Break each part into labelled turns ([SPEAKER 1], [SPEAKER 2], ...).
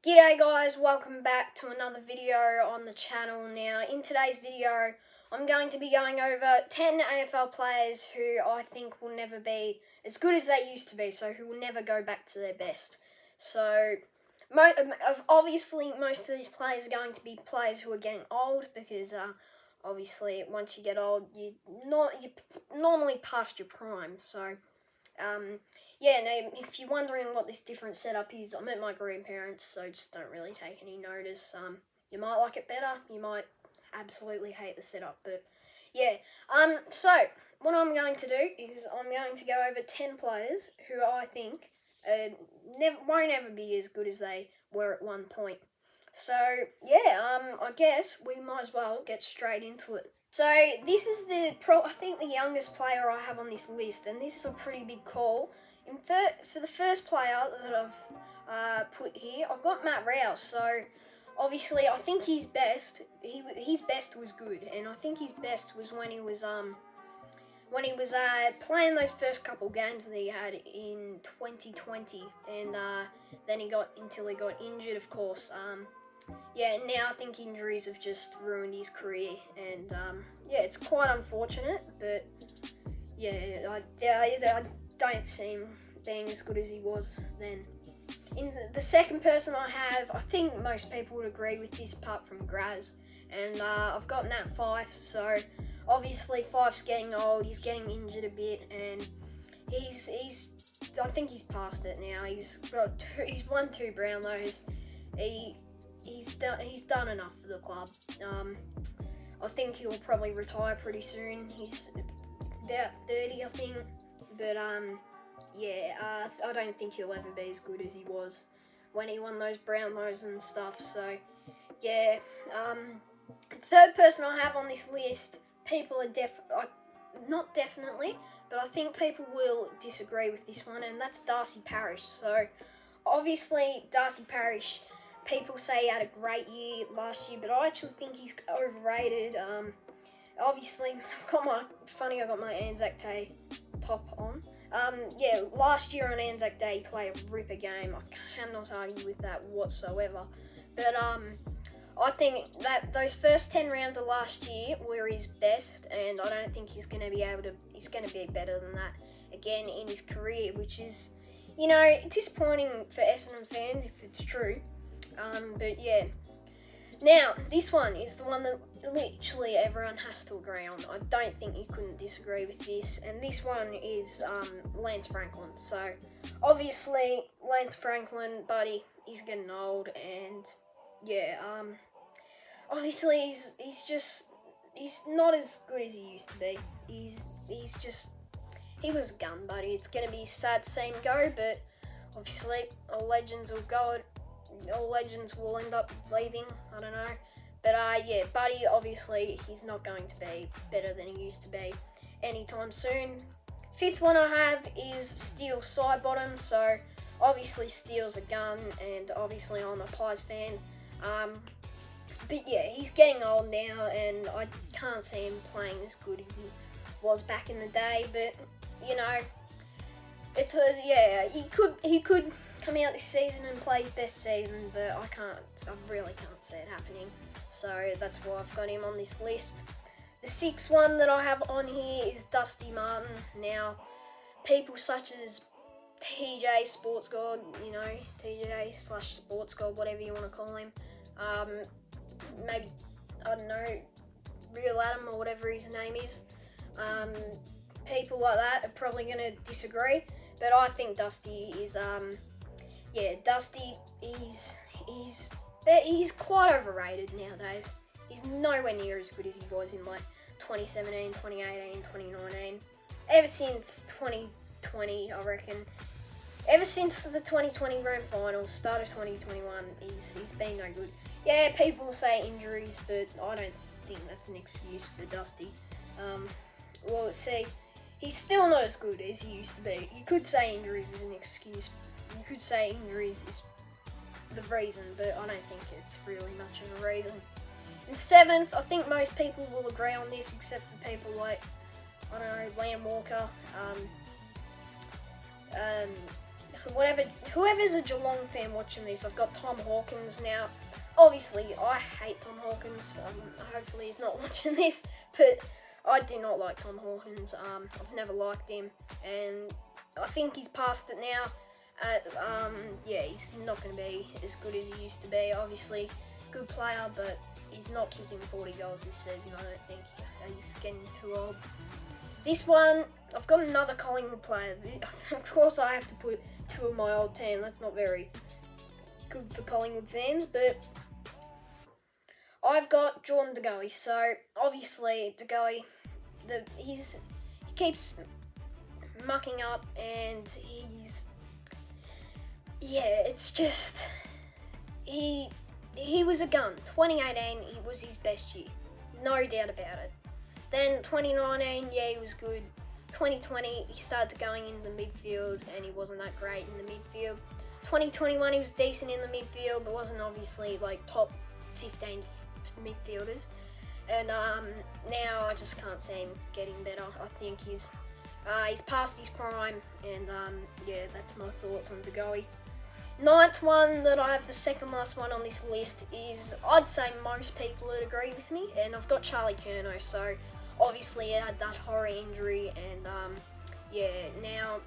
[SPEAKER 1] G'day guys, welcome back to another video on the channel. Now, in today's video, I'm going to be going over 10 AFL players who I think will never be as good as they used to be, so who will never go back to their best. So, obviously, most of these players are going to be players who are getting old, because obviously, once you get old, you're normally past your prime, so... now, if you're wondering what this different setup is, I'm at my grandparents', so just don't really take any notice. You might like it better, you might absolutely hate the setup, but yeah. So, what I'm going to do is I'm going to go over 10 players who I think won't ever be as good as they were at one point. So, yeah, I guess we might as well get straight into it. So this is I think the youngest player I have on this list, and this is a pretty big call. For the first player that I've put here, I've got Matt Rouse. So obviously, I think his best was good, and I think his best was when he was playing those first couple games that he had in 2020, and then he got injured, of course. Now I think injuries have just ruined his career, and it's quite unfortunate, but I don't see him being as good as he was then. In the second person I have, I think most people would agree with this apart from Graz, and I've got Nat Fyfe. So obviously Fyfe's getting old, he's getting injured a bit, and I think he's past it now. He's won 2 Brownlows. He's done enough for the club. I think he'll probably retire pretty soon. He's about 30, I think. But I don't think he'll ever be as good as he was when he won those Brownlows and stuff. So yeah. Third person I have on this list, people are not definitely, but I think people will disagree with this one, and that's Darcy Parish. So obviously Darcy Parish, people say he had a great year last year, but I actually think he's overrated. Obviously, I got my Anzac Day top on. Last year on Anzac Day, he played a ripper game. I cannot argue with that whatsoever. But I think that those first 10 rounds of last year were his best, and I don't think he's going to be better than that again in his career, which is, disappointing for Essendon fans if it's true. But yeah. Now, this one is the one that literally everyone has to agree on. I don't think you couldn't disagree with this. And this one is Lance Franklin. So, obviously, Lance Franklin, buddy, he's getting old. And, obviously, he's not as good as he used to be. He was a gun, buddy. It's going to be sad to see him go, but obviously, all legends will go. All legends will end up leaving, I don't know. But Buddy, obviously, he's not going to be better than he used to be anytime soon. Fifth one I have is Steele Sidebottom. So, obviously, Steele's a gun, and obviously I'm a Pies fan. But yeah, he's getting old now, and I can't see him playing as good as he was back in the day. But, he could come out this season and play his best season, but I really can't see it happening. So that's why I've got him on this list. The sixth one that I have on here is Dusty Martin. Now, people such as TJ Sports God, TJ/Sports God, whatever you want to call him, maybe, I don't know, Real Adam or whatever his name is, people like that are probably going to disagree, but I think Dusty is, Dusty, he's quite overrated nowadays. He's nowhere near as good as he was in 2017, 2018, 2019. Ever since 2020, I reckon. Ever since the 2020 grand final, start of 2021, he's been no good. Yeah, people say injuries, but I don't think that's an excuse for Dusty. He's still not as good as he used to be. You could say injuries is an excuse. You could say injuries is the reason, but I don't think it's really much of a reason. In seventh, I think most people will agree on this, except for people like, I don't know, Liam Walker, whoever's a Geelong fan watching this, I've got Tom Hawkins now. Obviously, I hate Tom Hawkins. Hopefully, he's not watching this, but I do not like Tom Hawkins. I've never liked him, and I think he's past it now. Yeah, he's not going to be as good as he used to be. Obviously, good player, but he's not kicking 40 goals this season. I don't think he's getting too old. This one, I've got another Collingwood player. Of course, I have to put two of my old team. That's not very good for Collingwood fans, but I've got Jordan De Goey. So obviously, De Goey, he keeps mucking up, and it's just he was a gun. 2018, it was his best year, no doubt about it. Then 2019, yeah, he was good. 2020, he started going into the midfield, and he wasn't that great in the midfield. 2021, he was decent in the midfield, but wasn't obviously like top 15 midfielders. And now I just can't see him getting better. I think he's past his prime, and yeah, that's my thoughts on De Goey. Ninth one that I have, the second last one on this list, is I'd say most people would agree with me, and I've got Charlie Curnow. So obviously he had that horror injury, and yeah, now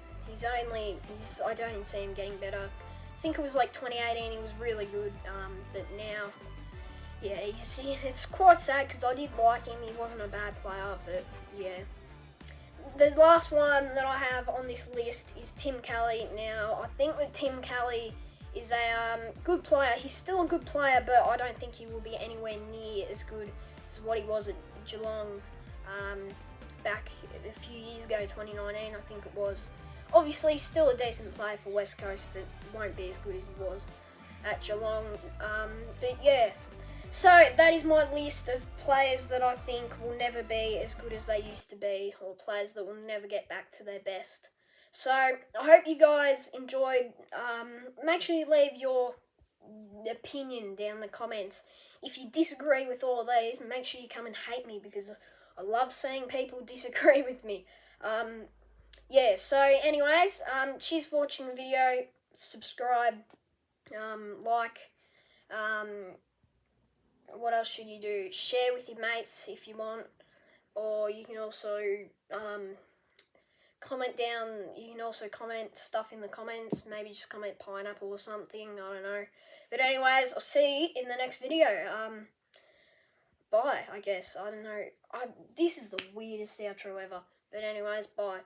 [SPEAKER 1] I don't see him getting better. I think it was like 2018, he was really good, but now, yeah, it's quite sad because I did like him. He wasn't a bad player, but yeah. The last one that I have on this list is Tim Kelly. Now, I think that Tim Kelly is a good player. He's still a good player, but I don't think he will be anywhere near as good as what he was at Geelong back a few years ago, 2019, I think it was. Obviously, still a decent player for West Coast, but won't be as good as he was at Geelong. But yeah. So that is my list of players that I think will never be as good as they used to be, or players that will never get back to their best. So I hope you guys enjoyed. Make sure you leave your opinion down in the comments. If you disagree with all these, make sure you come and hate me, because I love seeing people disagree with me. Yeah, so anyways, cheers for watching the video. Subscribe, like, what else should you do? Share with your mates if you want, or you can also comment down. You can also comment stuff in the comments. Maybe just comment pineapple or something. I don't know. But anyways, I'll see you in the next video. Bye. I guess I don't know. This is the weirdest outro ever. But anyways, bye.